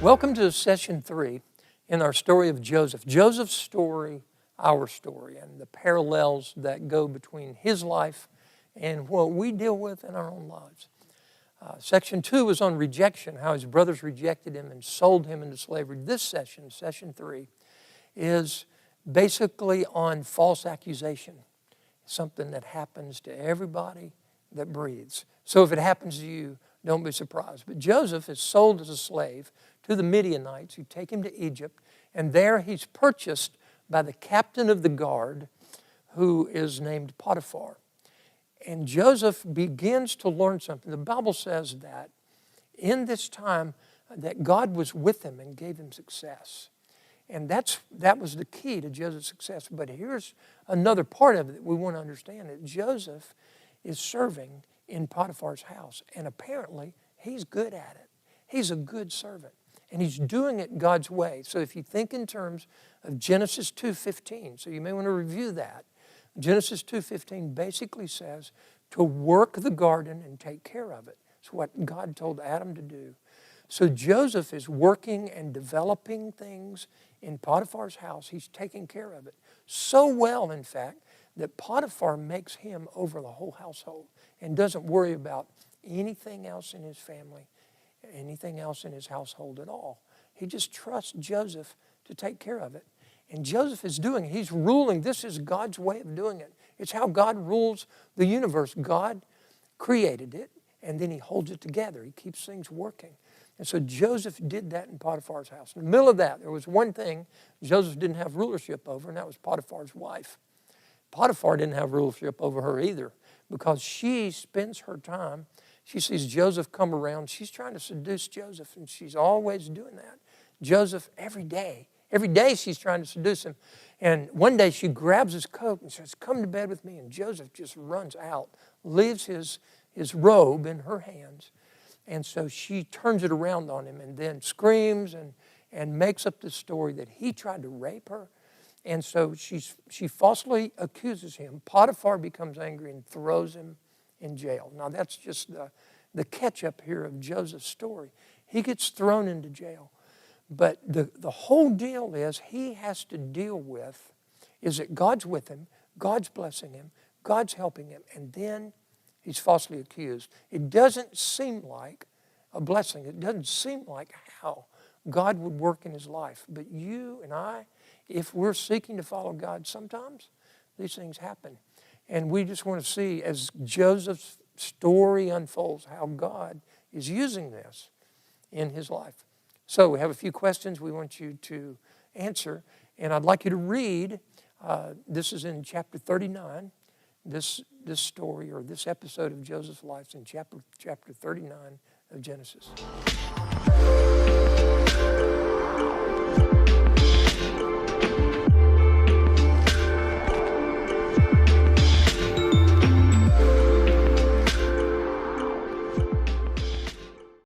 Welcome to session 3 in our story of Joseph. Joseph's story, our story, and the parallels that go between his life and what we deal with in our own lives. Section 2 was on rejection, how his brothers rejected him and sold him into slavery. This session, session 3, is basically on false accusation, something that happens to everybody that breathes. So if it happens to you, don't be surprised. But Joseph is sold as a slave to the Midianites who take him to Egypt, and there he's purchased by the captain of the guard who is named Potiphar. And Joseph begins to learn something. The Bible says that in this time that God was with him and gave him success. And that was the key to Joseph's success. But here's another part of it that we want to understand, that Joseph is serving in Potiphar's house. And apparently, he's good at it. He's a good servant. And he's doing it God's way. So if you think in terms of Genesis 2:15, so you may want to review that. Genesis 2:15 basically says to work the garden and take care of it. It's what God told Adam to do. So Joseph is working and developing things in Potiphar's house. He's taking care of it. So well, in fact, that Potiphar makes him over the whole household and doesn't worry about anything else in his family, anything else in his household at all. He just trusts Joseph to take care of it. And Joseph is doing it. He's ruling. This is God's way of doing it. It's how God rules the universe. God created it, and then he holds it together. He keeps things working. And so Joseph did that in Potiphar's house. In the middle of that, there was one thing Joseph didn't have rulership over, and that was Potiphar's wife. Potiphar didn't have rulership over her either, because she spends her time, she sees Joseph come around, she's trying to seduce Joseph, and she's always doing that. Joseph, every day she's trying to seduce him. And one day she grabs his coat and says, "Come to bed with me." And Joseph just runs out, leaves his robe in her hands. And so she turns it around on him and then screams and makes up this story that he tried to rape her. And so she falsely accuses him. Potiphar becomes angry and throws him in jail. Now that's just the catch-up here of Joseph's story. He gets thrown into jail. But the whole deal is he has to deal with is that God's with him, God's blessing him, God's helping him, and then he's falsely accused. It doesn't seem like a blessing. It doesn't seem like how God would work in his life. But you and I, if we're seeking to follow God, sometimes these things happen. And we just want to see, as Joseph's story unfolds, how God is using this in his life. So we have a few questions we want you to answer. And I'd like you to read, this is in chapter 39, this story or this episode of Joseph's life is in chapter 39 of Genesis.